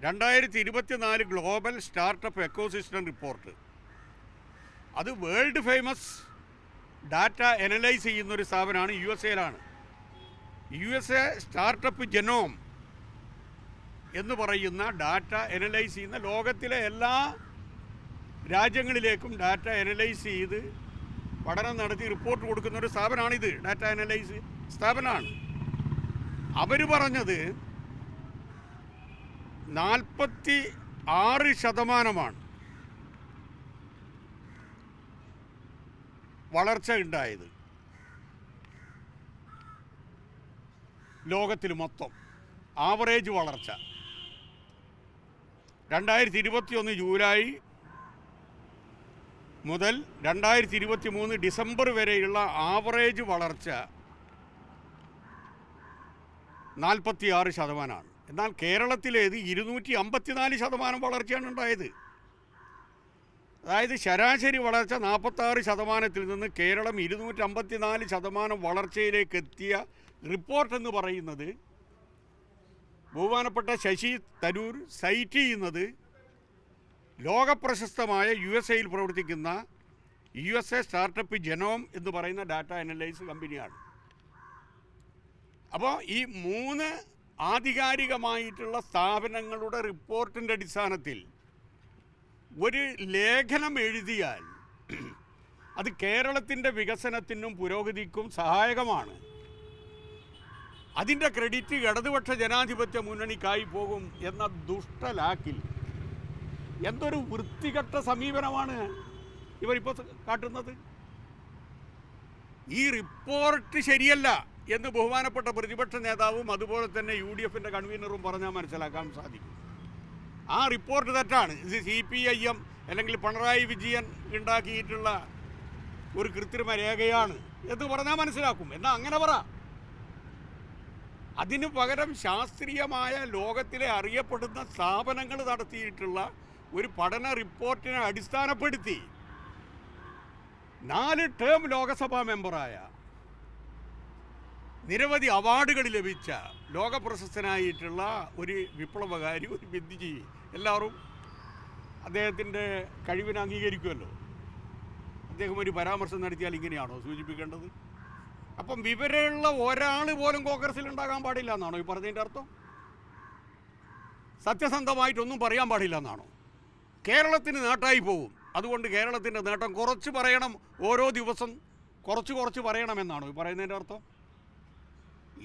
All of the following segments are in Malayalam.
2024 ഗ്ലോബൽ സ്റ്റാർട്ടപ്പ് എക്കോസിസ്റ്റം റിപ്പോർട്ട്. അത് വേൾഡ് ഫേമസ് ഡാറ്റ അനലൈസ് ചെയ്യുന്നൊരു സ്ഥാപനമാണ് USA സ്റ്റാർട്ടപ്പ് ജനോം എന്ന് പറയുന്ന ഡാറ്റ അനലൈസ് ചെയ്യുന്ന ലോകത്തിലെ എല്ലാ രാജ്യങ്ങളിലേക്കും ഡാറ്റ അനലൈസ് ചെയ്ത് പഠനം നടത്തി റിപ്പോർട്ട് കൊടുക്കുന്ന ഒരു സ്ഥാപനമാണിത്. ഡാറ്റ അനലൈസ് സ്ഥാപനമാണ്. അവർ പറഞ്ഞത് 46% വളർച്ച ഉണ്ടായത് ലോകത്തിൽ മൊത്തം ആവറേജ് വളർച്ച. 2021 ജൂലൈ മുതൽ 2023 ഡിസംബർ വരെയുള്ള ആവറേജ് വളർച്ച 46%. എന്നാൽ കേരളത്തിലേത് 254% വളർച്ചയാണ് ഉണ്ടായത്. അതായത് ശരാശരി വളർച്ച 46% നിന്ന് കേരളം 254% വളർച്ചയിലേക്ക് എത്തിയ റിപ്പോർട്ടെന്ന് പറയുന്നത് ബഹുമാനപ്പെട്ട ശശി തരൂർ സൈറ്റ് ചെയ്യുന്നത് ലോകപ്രശസ്തമായ USA പ്രവർത്തിക്കുന്ന USA സ്റ്റാർട്ടപ്പ് ജനോം എന്ന് പറയുന്ന ഡാറ്റ അനലൈസ് കമ്പനിയാണ്. അപ്പോൾ ഈ 3 ആധികാരികമായിട്ടുള്ള സ്ഥാപനങ്ങളുടെ റിപ്പോർട്ടിൻ്റെ അടിസ്ഥാനത്തിൽ ഒരു ലേഖനം എഴുതിയാൽ അത് കേരളത്തിൻ്റെ വികസനത്തിനും പുരോഗതിക്കും സഹായകമാണ്. അതിൻ്റെ ക്രെഡിറ്റ് ഇടതുപക്ഷ ജനാധിപത്യ മുന്നണിക്കായി പോകും എന്ന ദുഷ്ടലാക്കിൽ എന്തൊരു വൃത്തികെട്ട സമീപനമാണ് ഇവരിപ്പോൾ കാട്ടുന്നത്. ഈ റിപ്പോർട്ട് ശരിയല്ല എന്ന് ബഹുമാനപ്പെട്ട പ്രതിപക്ഷ നേതാവും അതുപോലെ തന്നെ UDF കൺവീനറും പറഞ്ഞാൽ മനസ്സിലാക്കാൻ സാധിക്കും. ആ റിപ്പോർട്ട് തെറ്റാണ്. ഇത് CPIM അല്ലെങ്കിൽ പിണറായി വിജയൻ ഉണ്ടാക്കിയിട്ടുള്ള ഒരു കൃത്രിമ രേഖയാണ് എന്ന് പറഞ്ഞാൽ മനസ്സിലാക്കും. എന്നാൽ അങ്ങനെ പറ. അതിനു പകരം ശാസ്ത്രീയമായ ലോകത്തിലെ അറിയപ്പെടുന്ന സ്ഥാപനങ്ങൾ നടത്തിയിട്ടുള്ള ഒരു പഠന റിപ്പോർട്ടിനെ അടിസ്ഥാനപ്പെടുത്തി 4 ടേം ലോകസഭാ മെമ്പറായ നിരവധി അവാർഡുകൾ ലഭിച്ച ലോകപ്രശസ്തനായിട്ടുള്ള ഒരു വിപ്ലവകാരി, ഒരു ബുദ്ധിജീവി, എല്ലാവരും അദ്ദേഹത്തിൻ്റെ കഴിവിനെ അംഗീകരിക്കുമല്ലോ. അദ്ദേഹം ഒരു പരാമർശം നടത്തിയാൽ ഇങ്ങനെയാണോ സൂചിപ്പിക്കേണ്ടത്? അപ്പം വിവരമുള്ള ഒരാൾ പോലും കോൺഗ്രസിൽ ഉണ്ടാകാൻ പാടില്ല എന്നാണോ ഈ പറഞ്ഞതിൻ്റെ അർത്ഥം? സത്യസന്ധമായിട്ടൊന്നും പറയാൻ പാടില്ല എന്നാണോ? കേരളത്തിന് നേട്ടമായി പോകും, അതുകൊണ്ട് കേരളത്തിൻ്റെ നേട്ടം കുറച്ച് പറയണം, ഓരോ ദിവസം കുറച്ച് പറയണമെന്നാണോ ഈ പറയുന്നതിൻ്റെ അർത്ഥം?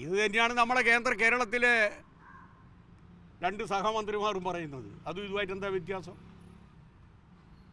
ഇത് തന്നെയാണ് നമ്മളെ കേരളത്തിലെ 2 സഹമന്ത്രിമാരും പറയുന്നത്. അതും ഇതുമായിട്ട് എന്താ വ്യത്യാസം?